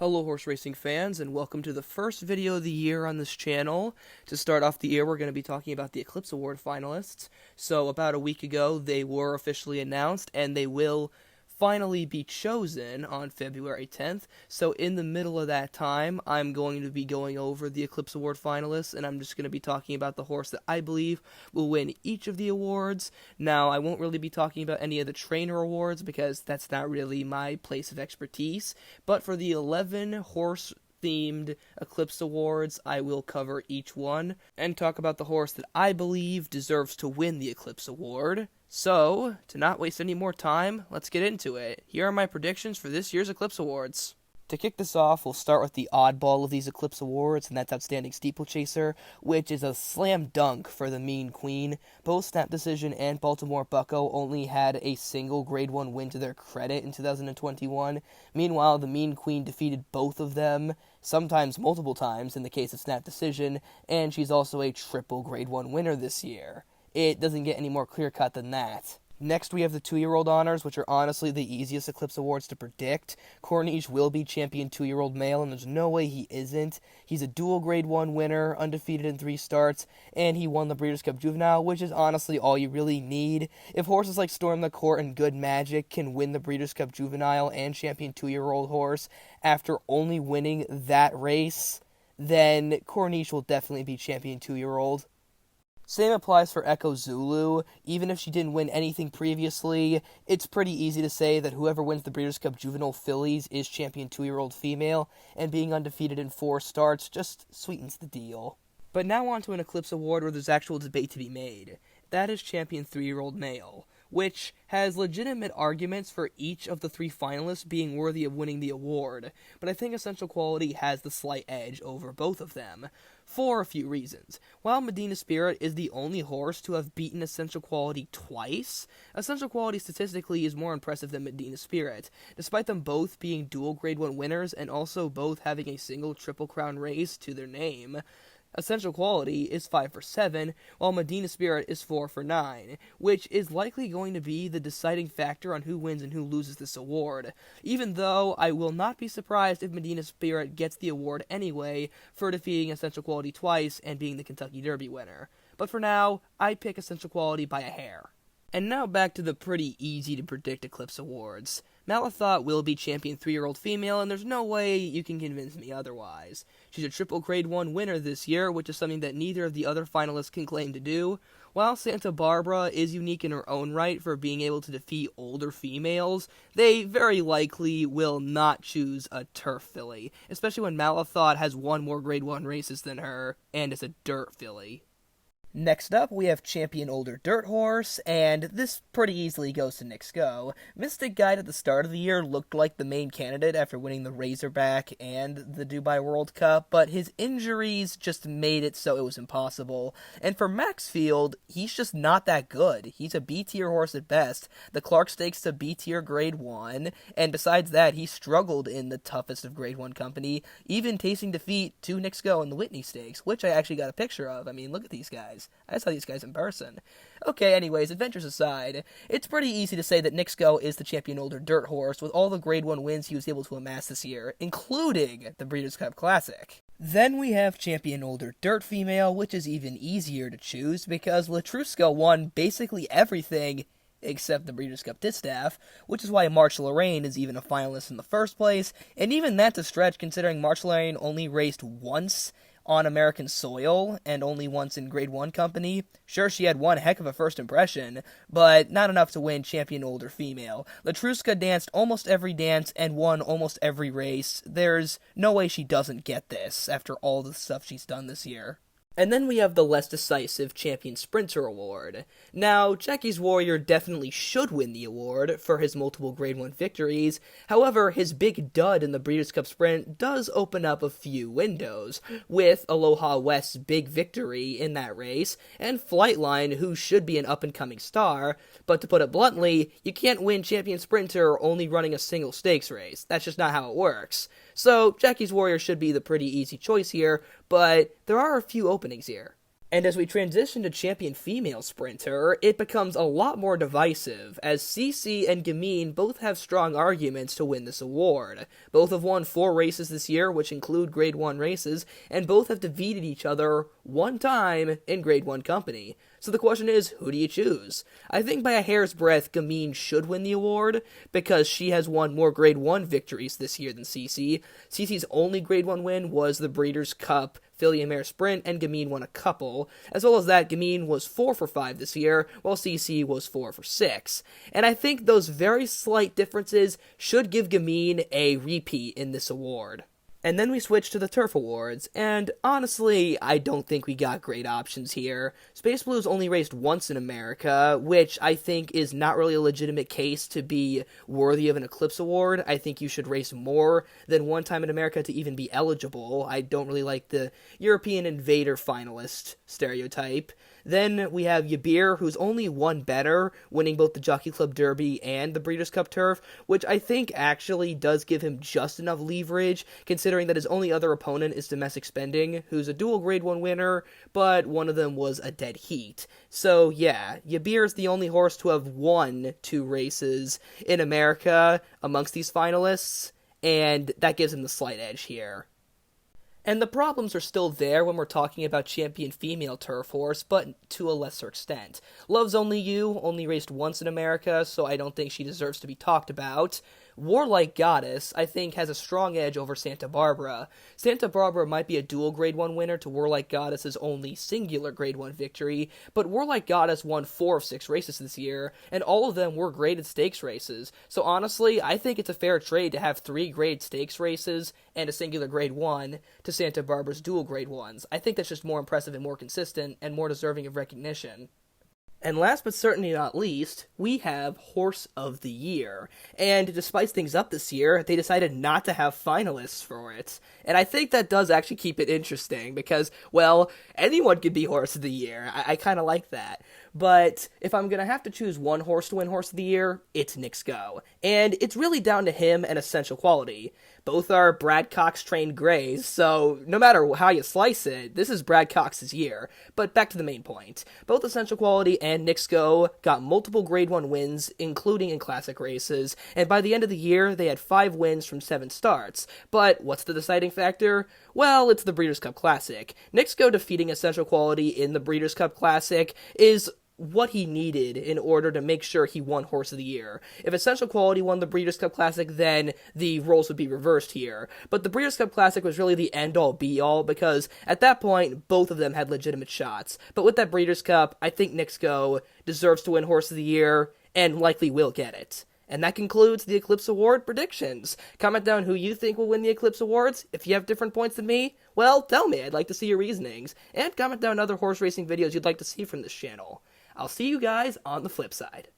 Hello horse racing fans, and welcome to the first video of the year on this channel. To start off the year, we're going to be talking about the Eclipse Award finalists. So about a week ago, they were officially announced, and they will finally be chosen on February 10th. So in the middle of that time, I'm going to be going over the Eclipse Award finalists, and I'm just going to be talking about the horse that I believe will win each of the awards. Now, I won't really be talking about any of the trainer awards because that's not really my place of expertise, but for the 11 horse themed Eclipse Awards, I will cover each one and talk about the horse that I believe deserves to win the Eclipse Award. So, to not waste any more time, let's get into it. Here are my predictions for this year's Eclipse Awards. To kick this off, we'll start with the oddball of these Eclipse Awards, and that's Outstanding Steeplechaser, which is a slam dunk for the Mean Queen. Both Snap Decision and Baltimore Bucko only had a single Grade 1 win to their credit in 2021. Meanwhile, the Mean Queen defeated both of them, sometimes multiple times in the case of Snap Decision, and she's also a triple Grade 1 winner this year. It doesn't get any more clear-cut than that. Next, we have the 2-year-old honors, which are honestly the easiest Eclipse Awards to predict. Corniche will be champion 2-year-old male, and there's no way he isn't. He's a dual Grade 1 winner, undefeated in 3 starts, and he won the Breeders' Cup Juvenile, which is honestly all you really need. If horses like Storm the Court and Good Magic can win the Breeders' Cup Juvenile and champion 2-year-old horse after only winning that race, then Corniche will definitely be champion 2-year-old. Same applies for Echo Zulu. Even if she didn't win anything previously, it's pretty easy to say that whoever wins the Breeders' Cup Juvenile Fillies is champion 2-year-old female, and being undefeated in 4 starts just sweetens the deal. But now on to an Eclipse Award where there's actual debate to be made. That is champion 3-year-old male, which has legitimate arguments for each of the 3 finalists being worthy of winning the award, but I think Essential Quality has the slight edge over both of them, for a few reasons. While Medina Spirit is the only horse to have beaten Essential Quality twice, Essential Quality statistically is more impressive than Medina Spirit, despite them both being dual Grade 1 winners and also both having a single Triple Crown race to their name. Essential Quality is 5 for 7, while Medina Spirit is 4 for 9, which is likely going to be the deciding factor on who wins and who loses this award, even though I will not be surprised if Medina Spirit gets the award anyway for defeating Essential Quality twice and being the Kentucky Derby winner. But for now, I pick Essential Quality by a hair. And now back to the pretty easy to predict Eclipse Awards. Malathot will be champion 3-year-old female, and there's no way you can convince me otherwise. She's a triple Grade 1 winner this year, which is something that neither of the other finalists can claim to do. While Santa Barbara is unique in her own right for being able to defeat older females, they very likely will not choose a turf filly, especially when Malathot has won more Grade 1 races than her, and is a dirt filly. Next up, we have champion older dirt horse, and this pretty easily goes to Nick's Go. Mystic Guide at the start of the year looked like the main candidate after winning the Razorback and the Dubai World Cup, but his injuries just made it so it was impossible. And for Maxfield, he's just not that good. He's a B-tier horse at best. The Clark Stakes to B-tier Grade 1, and besides that, he struggled in the toughest of Grade 1 company, even tasting defeat to Nick's Go in the Whitney Stakes, which I actually got a picture of. I mean, look at these guys. I saw these guys in person. Okay, anyways, adventures aside, it's pretty easy to say that Nick's Go is the champion older dirt horse with all the Grade 1 wins he was able to amass this year, including the Breeders' Cup Classic. Then we have champion older dirt female, which is even easier to choose because Latruska won basically everything except the Breeders' Cup Distaff, which is why March Lorraine is even a finalist in the first place, and even that's a stretch considering March Lorraine only raced once on American soil, and only once in Grade 1 company. Sure, she had one heck of a first impression, but not enough to win champion older female. Latruska danced almost every dance and won almost every race. There's no way she doesn't get this after all the stuff she's done this year. And then we have the less decisive Champion Sprinter Award. Now, Jackie's Warrior definitely should win the award for his multiple Grade 1 victories. However, his big dud in the Breeders' Cup Sprint does open up a few windows, with Aloha West's big victory in that race, and Flightline, who should be an up-and-coming star. But to put it bluntly, you can't win Champion Sprinter only running a single stakes race. That's just not how it works. So, Jackie's Warrior should be the pretty easy choice here, but there are a few openings here. And as we transition to champion female sprinter, it becomes a lot more divisive, as Cece and Gamine both have strong arguments to win this award. Both have won 4 races this year, which include Grade 1 races, and both have defeated each other one time in Grade 1 company. So the question is, who do you choose? I think by a hair's breadth, Gamine should win the award, because she has won more Grade 1 victories this year than Cece. Cece's only Grade 1 win was the Breeders' Cup Filly and Mare Sprint, and Gamine won a couple. As well as that, Gamine was 4 for 5 this year, while Cece was 4 for 6. And I think those very slight differences should give Gamine a repeat in this award. And then we switch to the Turf Awards, and honestly, I don't think we got great options here. Space Blues only raced once in America, which I think is not really a legitimate case to be worthy of an Eclipse Award. I think you should race more than one time in America to even be eligible. I don't really like the European Invader finalist stereotype. Then we have Yabir, who's only one better, winning both the Jockey Club Derby and the Breeders' Cup Turf, which I think actually does give him just enough leverage, considering that his only other opponent is Domestic Spending, who's a dual Grade 1 winner, but one of them was a dead heat. So yeah, Yabir is the only horse to have won 2 races in America amongst these finalists, and that gives him the slight edge here. And the problems are still there when we're talking about champion female turf horse, but to a lesser extent. Love's Only You only raced once in America, so I don't think she deserves to be talked about. Warlike Goddess, I think, has a strong edge over Santa Barbara. Santa Barbara might be a dual Grade 1 winner to Warlike Goddess's only singular Grade 1 victory, but Warlike Goddess won 4 of 6 races this year, and all of them were graded stakes races. So honestly, I think it's a fair trade to have 3 grade stakes races and a singular Grade 1 to Santa Barbara's dual Grade 1s. I think that's just more impressive and more consistent, and more deserving of recognition. And last but certainly not least, we have Horse of the Year. And to spice things up this year, they decided not to have finalists for it. And I think that does actually keep it interesting because, well, anyone could be Horse of the Year. I kind of like that. But if I'm going to have to choose one horse to win Horse of the Year, it's Nix Go. And it's really down to him and Essential Quality. Both are Brad Cox-trained grays, so no matter how you slice it, this is Brad Cox's year. But back to the main point. Both Essential Quality and Nix Go got multiple Grade 1 wins, including in classic races, and by the end of the year, they had 5 wins from 7 starts. But what's the deciding factor? Well, it's the Breeders' Cup Classic. Nix Go defeating Essential Quality in the Breeders' Cup Classic is what he needed in order to make sure he won Horse of the Year. If Essential Quality won the Breeders' Cup Classic, then the roles would be reversed here. But the Breeders' Cup Classic was really the end-all, be-all, because at that point, both of them had legitimate shots. But with that Breeders' Cup, I think Nix Go deserves to win Horse of the Year, and likely will get it. And that concludes the Eclipse Award predictions. Comment down who you think will win the Eclipse Awards. If you have different points than me, well, tell me. I'd like to see your reasonings. And comment down other horse racing videos you'd like to see from this channel. I'll see you guys on the flip side.